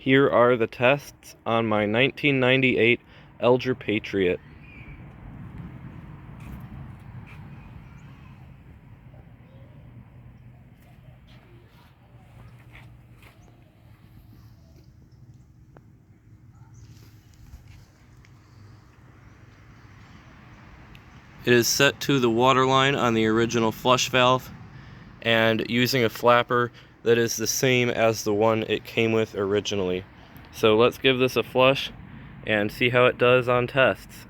Here are the tests on my 1998 Eljer Patriot. It is set to the water line on the original flush valve and using a flapper that is the same as the one it came with originally. So let's give this a flush and see how it does on tests.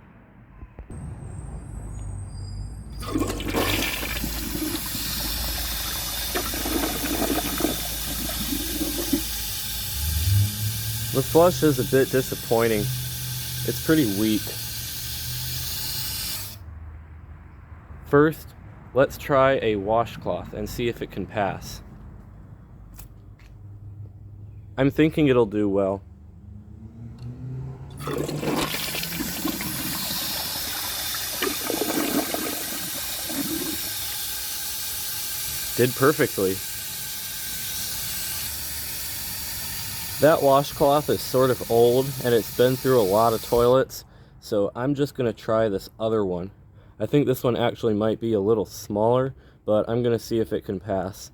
The flush is a bit disappointing. It's pretty weak. First, let's try a washcloth and see if it can pass. I'm thinking it'll do well. Did perfectly. That washcloth is sort of old and it's been through a lot of toilets, so I'm just going to try this other one. I think this one actually might be a little smaller, but I'm going to see if it can pass.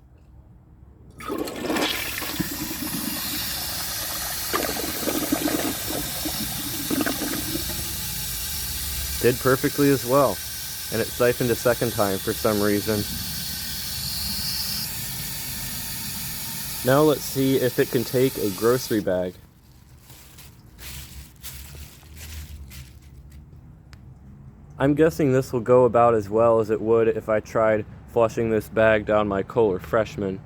Did perfectly as well, and it siphoned a second time for some reason. Now let's see if it can take a grocery bag. I'm guessing this will go about as well as it would if I tried flushing this bag down my Kohler Freshman.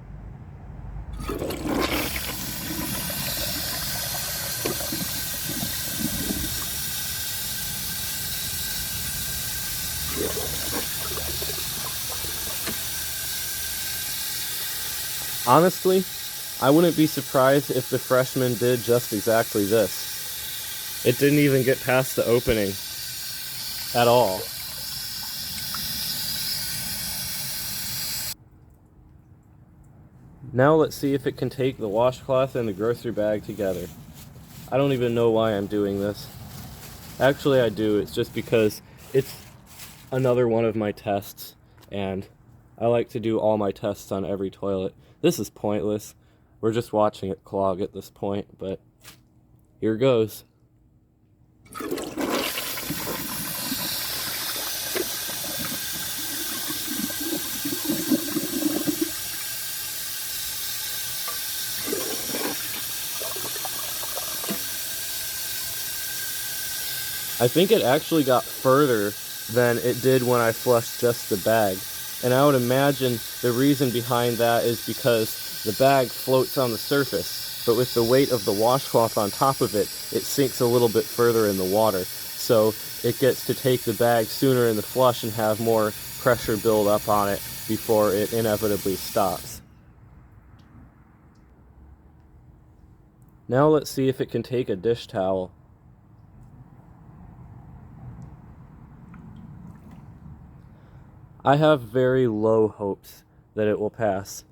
Honestly, I wouldn't be surprised if the Freshman did just exactly this. It didn't even get past the opening at all. Now let's see if it can take the washcloth and the grocery bag together. I don't even know why I'm doing this. Actually, I do. It's just because it's another one of my tests, and I like to do all my tests on every toilet. This is pointless. We're just watching it clog at this point, but here goes. I think it actually got further than it did when I flushed just the bag. And I would imagine the reason behind that is because the bag floats on the surface, but with the weight of the washcloth on top of it, it sinks a little bit further in the water. So it gets to take the bag sooner in the flush and have more pressure build up on it before it inevitably stops. Now let's see if it can take a dish towel. I have very low hopes that it will pass.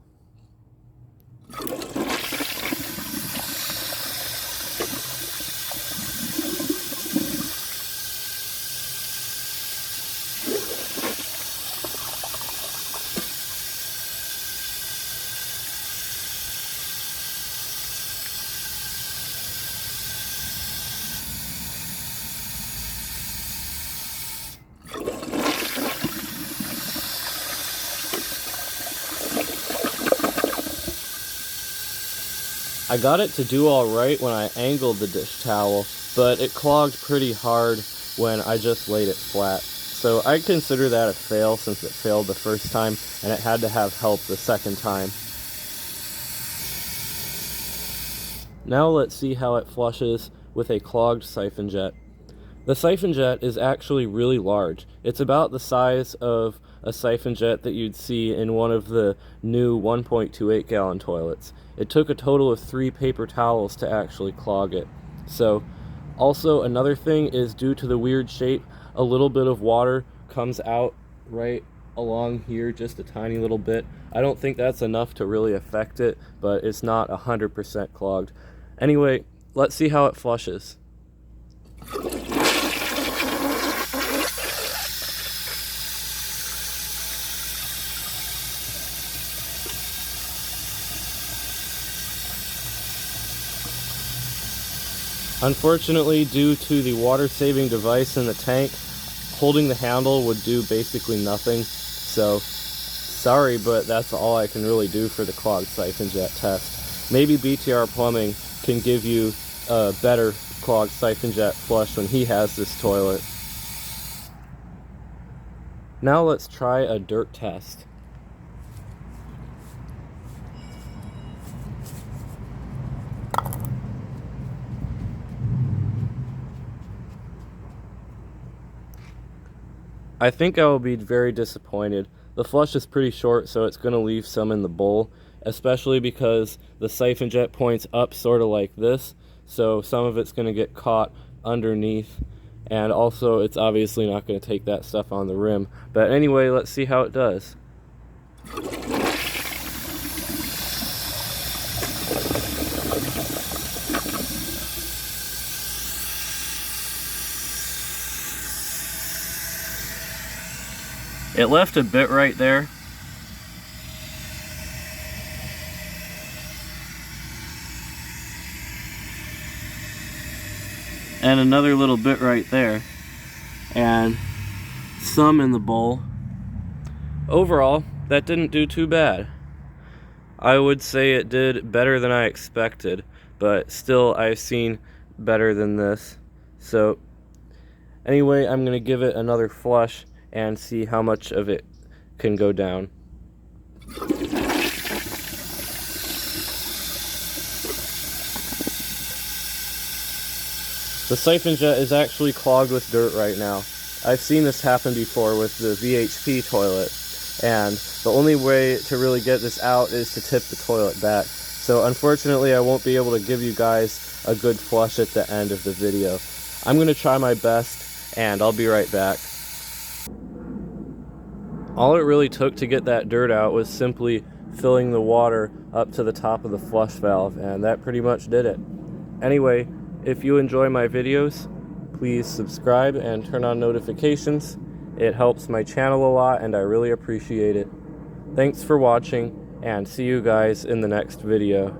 I got it to do alright when I angled the dish towel, but it clogged pretty hard when I just laid it flat. So I consider that a fail since it failed the first time and it had to have help the second time. Now let's see how it flushes with a clogged siphon jet. The siphon jet is actually really large. It's about the size of a siphon jet that you'd see in one of the new 1.28 gallon toilets. It took a total of 3 paper towels to actually clog it. So, also another thing is due to the weird shape, a little bit of water comes out right along here, just a tiny little bit. I don't think that's enough to really affect it, but it's not 100% clogged. Anyway, let's see how it flushes. Unfortunately, due to the water-saving device in the tank, holding the handle would do basically nothing. So, sorry, but that's all I can really do for the clogged siphon jet test. Maybe BTR Plumbing can give you a better clogged siphon jet flush when he has this toilet. Now let's try a dirt test. I think I will be very disappointed. The flush is pretty short, so it's going to leave some in the bowl, especially because the siphon jet points up sort of like this, so some of it's going to get caught underneath, and also it's obviously not going to take that stuff on the rim. But anyway, let's see how it does. It left a bit right there. And another little bit right there. And some in the bowl. Overall, that didn't do too bad. I would say it did better than I expected, but still I've seen better than this. So anyway, I'm going to give it another flush and see how much of it can go down. The siphon jet is actually clogged with dirt right now. I've seen this happen before with the VHP toilet, and the only way to really get this out is to tip the toilet back. So unfortunately I won't be able to give you guys a good flush at the end of the video. I'm going to try my best, and I'll be right back. All it really took to get that dirt out was simply filling the water up to the top of the flush valve, and that pretty much did it. Anyway, if you enjoy my videos, please subscribe and turn on notifications. It helps my channel a lot and I really appreciate it. Thanks for watching, and see you guys in the next video.